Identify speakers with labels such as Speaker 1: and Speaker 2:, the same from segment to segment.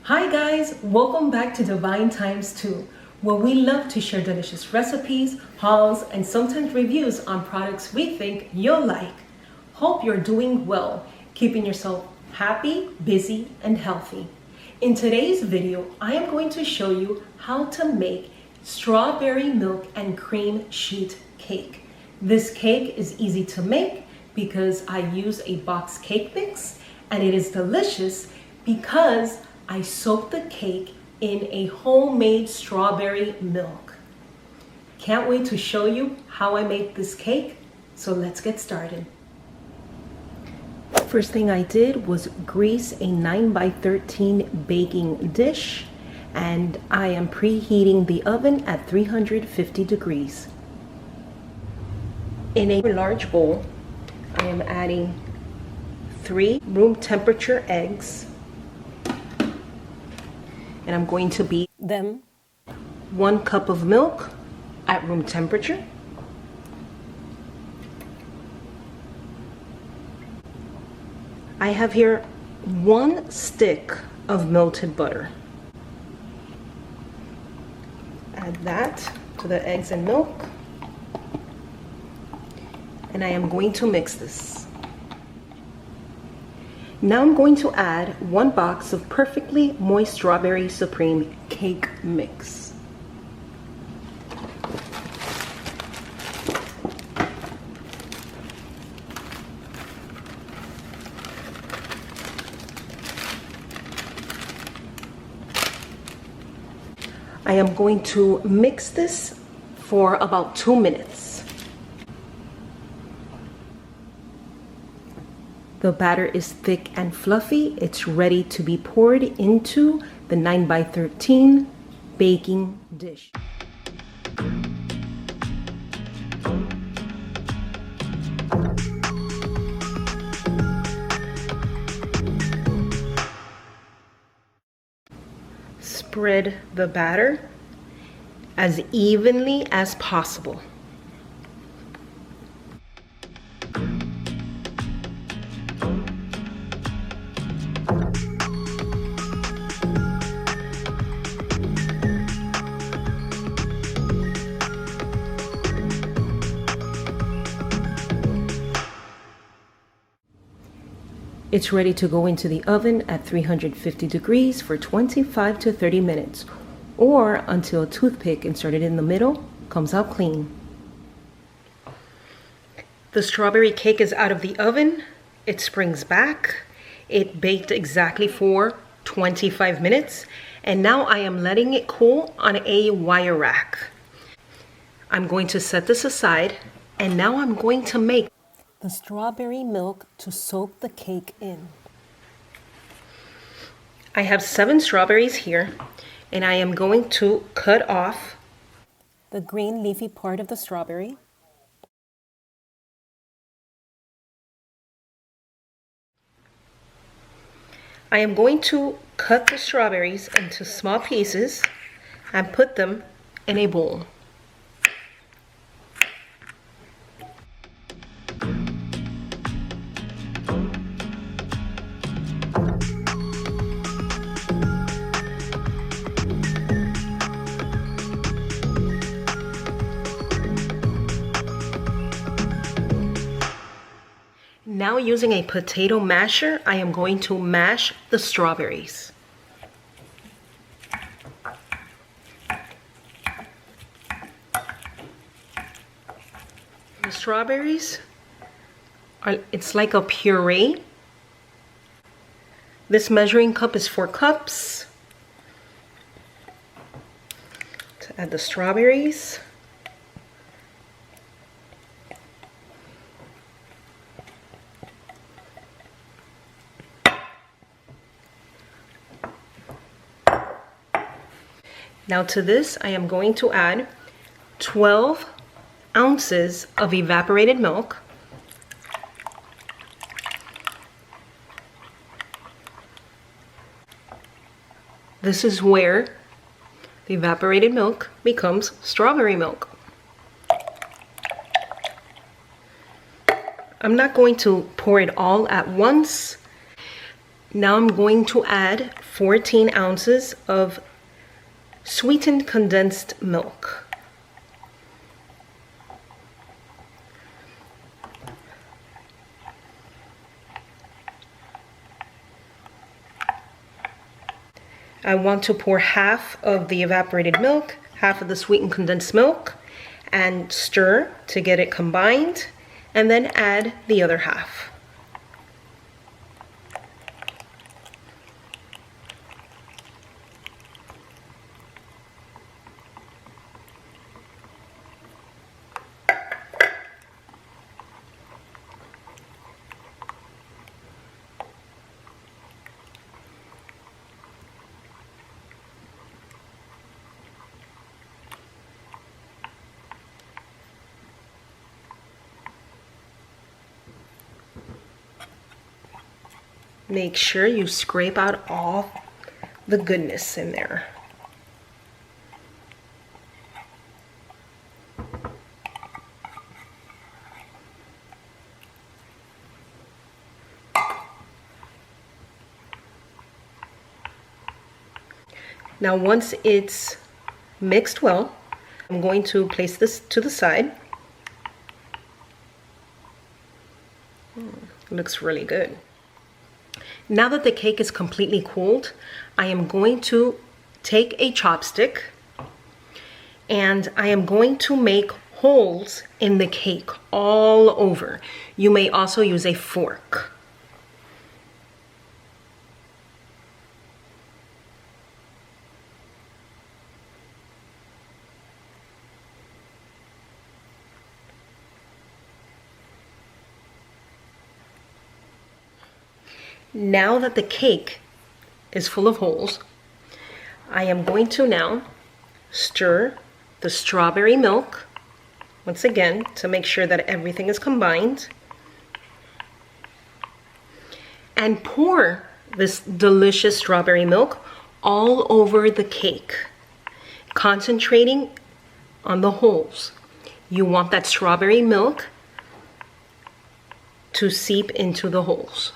Speaker 1: Hi guys, welcome back to Divine Times 2, where we love to share delicious recipes, hauls, and sometimes reviews on products we think you'll like. Hope you're doing well, keeping yourself happy, busy, and healthy. In today's video, I am going to show you how to make strawberry milk and cream sheet cake. This cake is easy to make because I use a box cake mix, and it is delicious because I soak the cake in a homemade strawberry milk. Can't wait to show you how I make this cake, so let's get started. First thing I did was grease a 9x13 baking dish, and I am preheating the oven at 350 degrees. In a large bowl, I am adding 3 room temperature eggs, and I'm going to beat them. 1 cup of milk at room temperature. I have here 1 stick of melted butter. Add that to the eggs and milk. And I am going to mix this. Now I'm going to add 1 box of perfectly moist strawberry supreme cake mix. I am going to mix this for about 2 minutes. The batter is thick and fluffy. It's ready to be poured into the 9x13 baking dish. Spread the batter as evenly as possible. It's ready to go into the oven at 350 degrees for 25 to 30 minutes, or until a toothpick inserted in the middle comes out clean. The strawberry cake is out of the oven. It springs back. It baked exactly for 25 minutes, and now I am letting it cool on a wire rack. I'm going to set this aside, and now I'm going to make the strawberry milk to soak the cake in. I have 7 strawberries here, and I am going to cut off the green leafy part of the strawberry. I am going to cut the strawberries into small pieces and put them in a bowl. Now, using a potato masher, I am going to mash the strawberries. The strawberries it's like a puree. This measuring cup is 4 cups. To add the strawberries. Now to this, I am going to add 12 ounces of evaporated milk. This is where the evaporated milk becomes strawberry milk. I'm not going to pour it all at once. Now I'm going to add 14 ounces of sweetened condensed milk. I want to pour half of the evaporated milk, half of the sweetened condensed milk, and stir to get it combined, and then add the other half. Make sure you scrape out all the goodness in there. Now once it's mixed well, I'm going to place this to the side. Looks really good. Now that the cake is completely cooled, I am going to take a chopstick and I am going to make holes in the cake all over. You may also use a fork. Now that the cake is full of holes, I am going to now stir the strawberry milk once again to make sure that everything is combined, and pour this delicious strawberry milk all over the cake, concentrating on the holes. You want that strawberry milk to seep into the holes.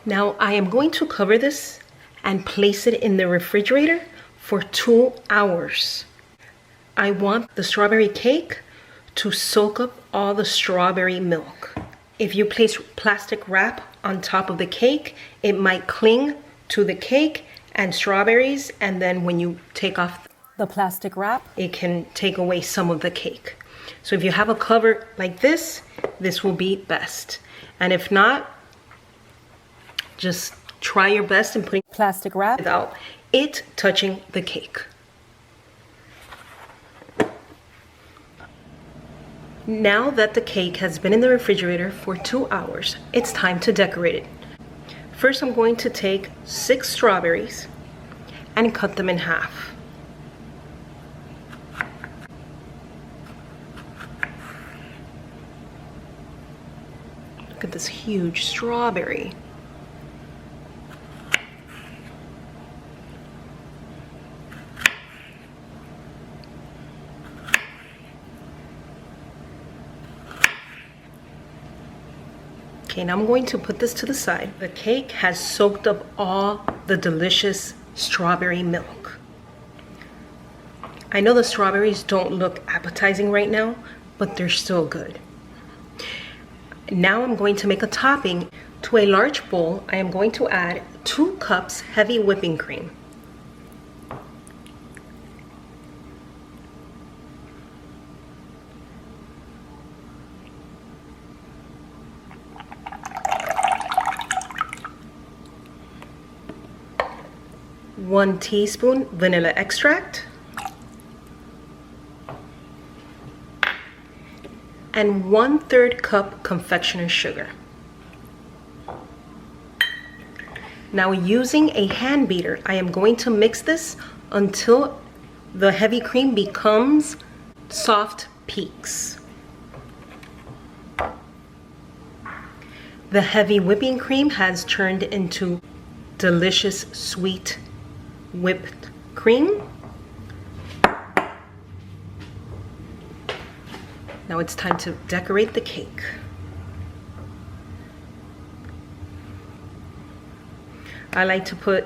Speaker 1: Now I am going to cover this and place it in the refrigerator for 2 hours. I want the strawberry cake to soak up all the strawberry milk. If you place plastic wrap on top of the cake, it might cling to the cake and strawberries, and then when you take off the plastic wrap, it can take away some of the cake. So if you have a cover like this will be best. And if not, just try your best in putting plastic wrap without it touching the cake. Now that the cake has been in the refrigerator for 2 hours, it's time to decorate it. First, I'm going to take 6 strawberries and cut them in half. Look at this huge strawberry. Okay, now I'm going to put this to the side. The cake has soaked up all the delicious strawberry milk. I know the strawberries don't look appetizing right now, but they're still good. Now I'm going to make a topping. To a large bowl, I am going to add 2 cups heavy whipping cream. One teaspoon vanilla extract, and 1/3 cup confectioner's sugar. Now using a hand beater, I am going to mix this until the heavy cream becomes soft peaks. The heavy whipping cream has turned into delicious sweet whipped cream. Now it's time to decorate the cake. I like to put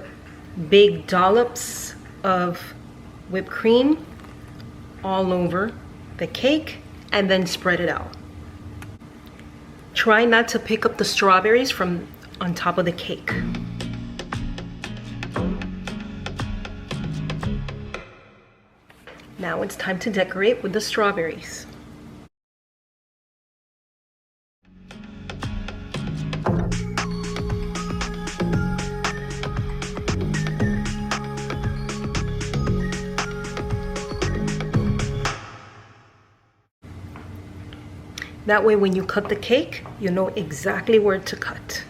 Speaker 1: big dollops of whipped cream all over the cake and then spread it out. Try not to pick up the strawberries from on top of the cake. Now it's time to decorate with the strawberries. That way when you cut the cake, you know exactly where to cut.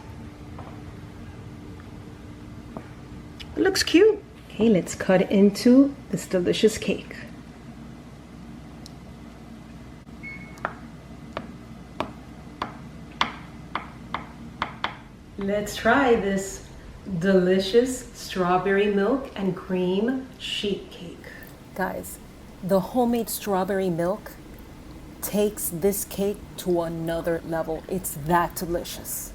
Speaker 1: It looks cute. Okay, let's cut into this delicious cake. Let's try this delicious strawberry milk and cream sheet cake. Guys, the homemade strawberry milk takes this cake to another level. It's that delicious.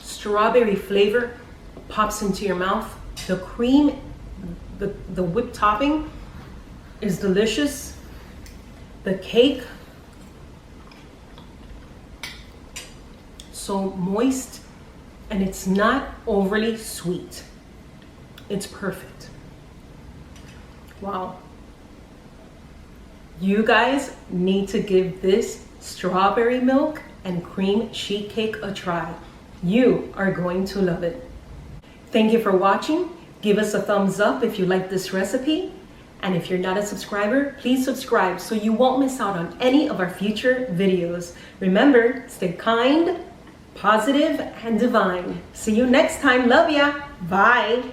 Speaker 1: Strawberry flavor pops into your mouth. The cream, the whipped topping is delicious. The cake, so moist, and it's not overly sweet. It's perfect. Wow. You guys need to give this strawberry milk and cream sheet cake a try. You are going to love it. Thank you for watching. Give us a thumbs up if you like this recipe. And if you're not a subscriber, please subscribe so you won't miss out on any of our future videos. Remember, stay kind, positive, and divine. See you next time. Love ya. Bye.